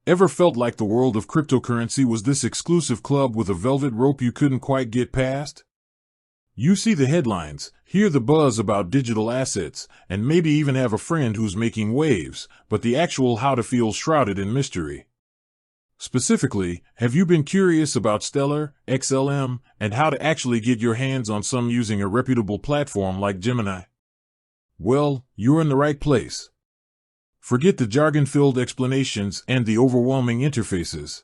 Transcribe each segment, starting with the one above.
Ever felt like the world of cryptocurrency was this exclusive club with a velvet rope you couldn't quite get past? You see the headlines, hear the buzz about digital assets, and maybe even have a friend who's making waves, but the actual how to feels shrouded in mystery. Specifically, have you been curious about Stellar, XLM, and how to actually get your hands on some using a reputable platform like Gemini? Well, you're in the right place. Forget the jargon-filled explanations and the overwhelming interfaces.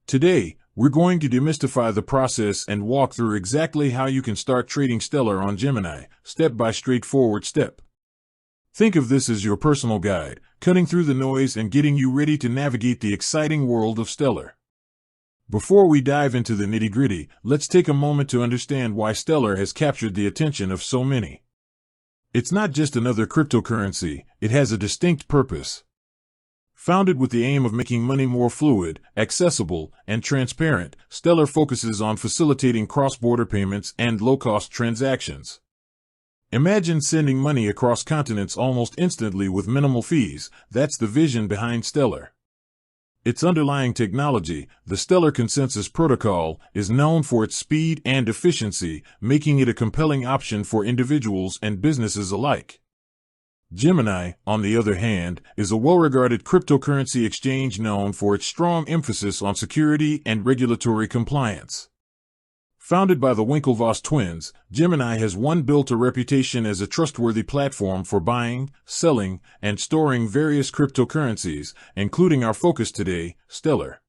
Today, we're going to demystify the process and walk through exactly how you can start trading Stellar on Gemini, step by straightforward step. Think of this as your personal guide, cutting through the noise and getting you ready to navigate the exciting world of Stellar. Before we dive into the nitty-gritty, let's take a moment to understand why Stellar has captured the attention of so many. It's not just another cryptocurrency, it has a distinct purpose. Founded with the aim of making money more fluid, accessible, and transparent, Stellar focuses on facilitating cross-border payments and low-cost transactions. Imagine sending money across continents almost instantly with minimal fees. That's the vision behind Stellar. Its underlying technology, the Stellar Consensus Protocol, is known for its speed and efficiency, making it a compelling option for individuals and businesses alike. Gemini, on the other hand, is a well-regarded cryptocurrency exchange known for its strong emphasis on security and regulatory compliance. Founded by the Winklevoss twins, Gemini has built a reputation as a trustworthy platform for buying, selling, and storing various cryptocurrencies, including our focus today, Stellar.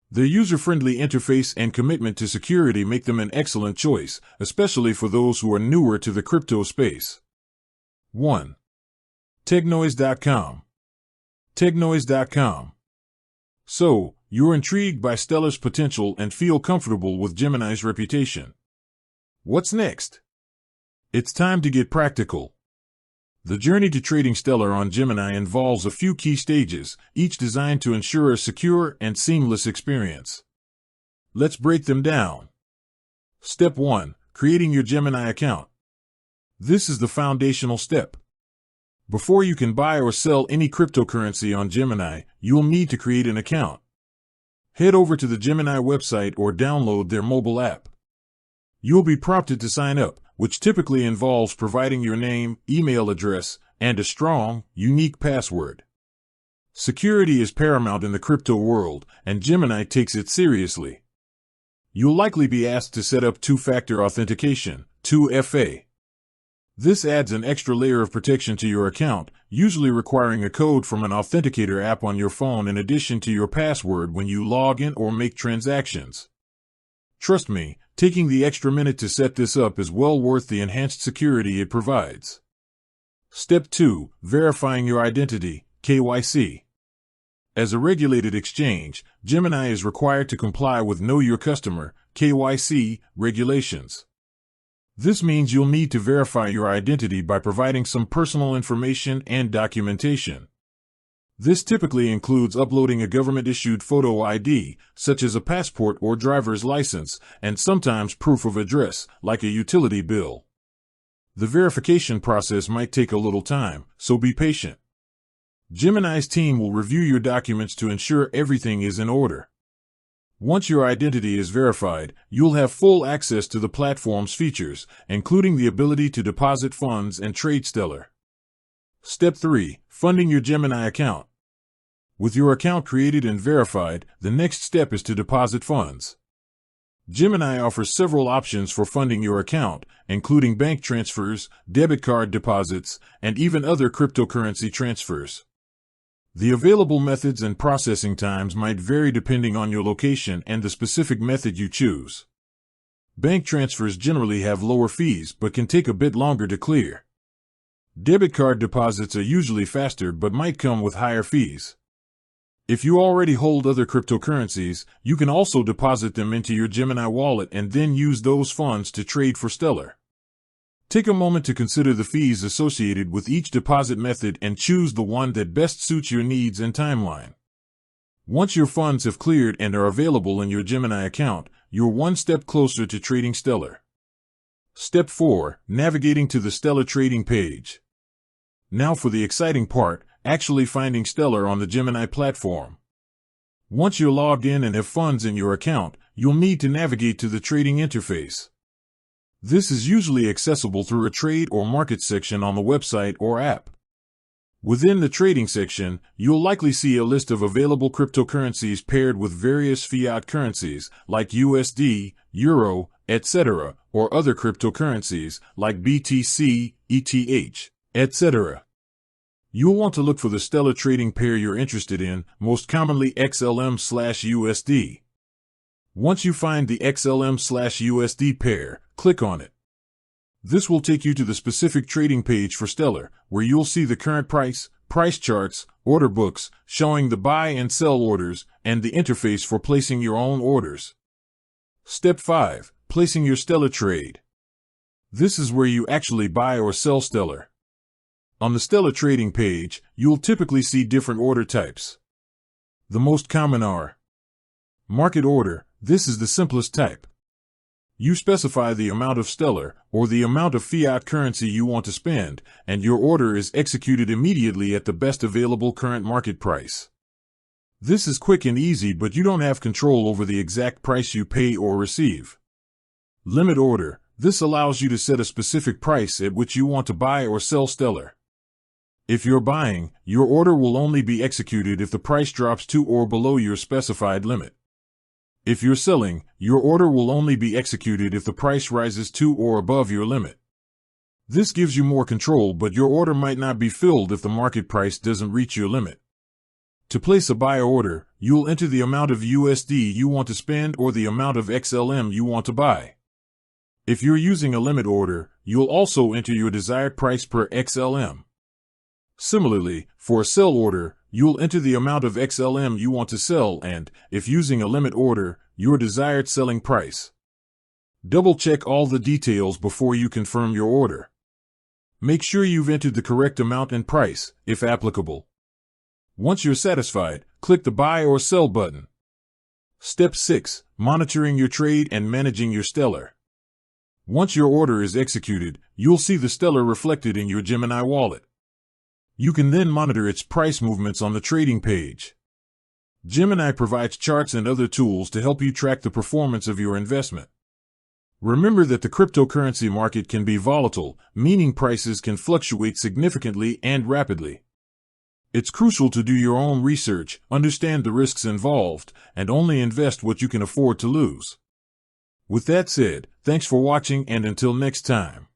Their user-friendly interface and commitment to security make them an excellent choice, especially for those who are newer to the crypto space. 1. Technoise.com. Technoise.com. So, you're intrigued by Stellar's potential and feel comfortable with Gemini's reputation. What's next? It's time to get practical. The journey to trading Stellar on Gemini involves a few key stages, each designed to ensure a secure and seamless experience. Let's break them down. Step 1. Creating your Gemini account. This is the foundational step. Before you can buy or sell any cryptocurrency on Gemini, you'll need to create an account. Head over to the Gemini website or download their mobile app. You'll be prompted to sign up, which typically involves providing your name, email address, and a strong, unique password. Security is paramount in the crypto world, and Gemini takes it seriously. You'll likely be asked to set up two-factor authentication, 2FA. This adds an extra layer of protection to your account, usually requiring a code from an authenticator app on your phone in addition to your password when you log in or make transactions. Trust me, taking the extra minute to set this up is well worth the enhanced security it provides. Step 2. Verifying your identity, KYC. As a regulated exchange, Gemini is required to comply with Know Your Customer, KYC, regulations. This means you'll need to verify your identity by providing some personal information and documentation. This typically includes uploading a government-issued photo ID, such as a passport or driver's license, and sometimes proof of address, like a utility bill. The verification process might take a little time, so be patient. Gemini's team will review your documents to ensure everything is in order. Once your identity is verified, you'll have full access to the platform's features, including the ability to deposit funds and trade Stellar. Step 3. Funding your Gemini account. With your account created and verified, the next step is to deposit funds. Gemini offers several options for funding your account, including bank transfers, debit card deposits, and even other cryptocurrency transfers. The available methods and processing times might vary depending on your location and the specific method you choose. Bank transfers generally have lower fees but can take a bit longer to clear. Debit card deposits are usually faster but might come with higher fees. If you already hold other cryptocurrencies, you can also deposit them into your Gemini wallet and then use those funds to trade for Stellar. Take a moment to consider the fees associated with each deposit method and choose the one that best suits your needs and timeline. Once your funds have cleared and are available in your Gemini account, you're one step closer to trading Stellar. Step 4. Navigating to the Stellar trading page. Now for the exciting part, actually finding Stellar on the Gemini platform. Once you're logged in and have funds in your account, you'll need to navigate to the trading interface. This is usually accessible through a trade or market section on the website or app. Within the trading section, you'll likely see a list of available cryptocurrencies paired with various fiat currencies like USD, Euro, etc., or other cryptocurrencies like BTC, ETH, etc. You'll want to look for the stellar trading pair you're interested in, most commonly XLM/USD. Once you find the XLM/USD pair, click on it. This will take you to the specific trading page for Stellar, where you'll see the current price, price charts, order books, showing the buy and sell orders, and the interface for placing your own orders. Step 5. Placing your Stellar trade. This is where you actually buy or sell Stellar. On the Stellar trading page, you'll typically see different order types. The most common are market order. This is the simplest type. You specify the amount of Stellar, or the amount of fiat currency you want to spend, and your order is executed immediately at the best available current market price. This is quick and easy, but you don't have control over the exact price you pay or receive. Limit order. This allows you to set a specific price at which you want to buy or sell Stellar. If you're buying, your order will only be executed if the price drops to or below your specified limit. If you're selling, your order will only be executed if the price rises to or above your limit. This gives you more control, but your order might not be filled if the market price doesn't reach your limit. To place a buy order, you'll enter the amount of USD you want to spend or the amount of XLM you want to buy. If you're using a limit order, you'll also enter your desired price per XLM. Similarly, for a sell order, you'll enter the amount of XLM you want to sell and, if using a limit order, your desired selling price. Double-check all the details before you confirm your order. Make sure you've entered the correct amount and price, if applicable. Once you're satisfied, click the Buy or Sell button. Step 6. Monitoring your trade and managing your Stellar. Once your order is executed, you'll see the Stellar reflected in your Gemini wallet. You can then monitor its price movements on the trading page. Gemini provides charts and other tools to help you track the performance of your investment. Remember that the cryptocurrency market can be volatile, meaning prices can fluctuate significantly and rapidly. It's crucial to do your own research, understand the risks involved, and only invest what you can afford to lose. With that said, thanks for watching, and until next time.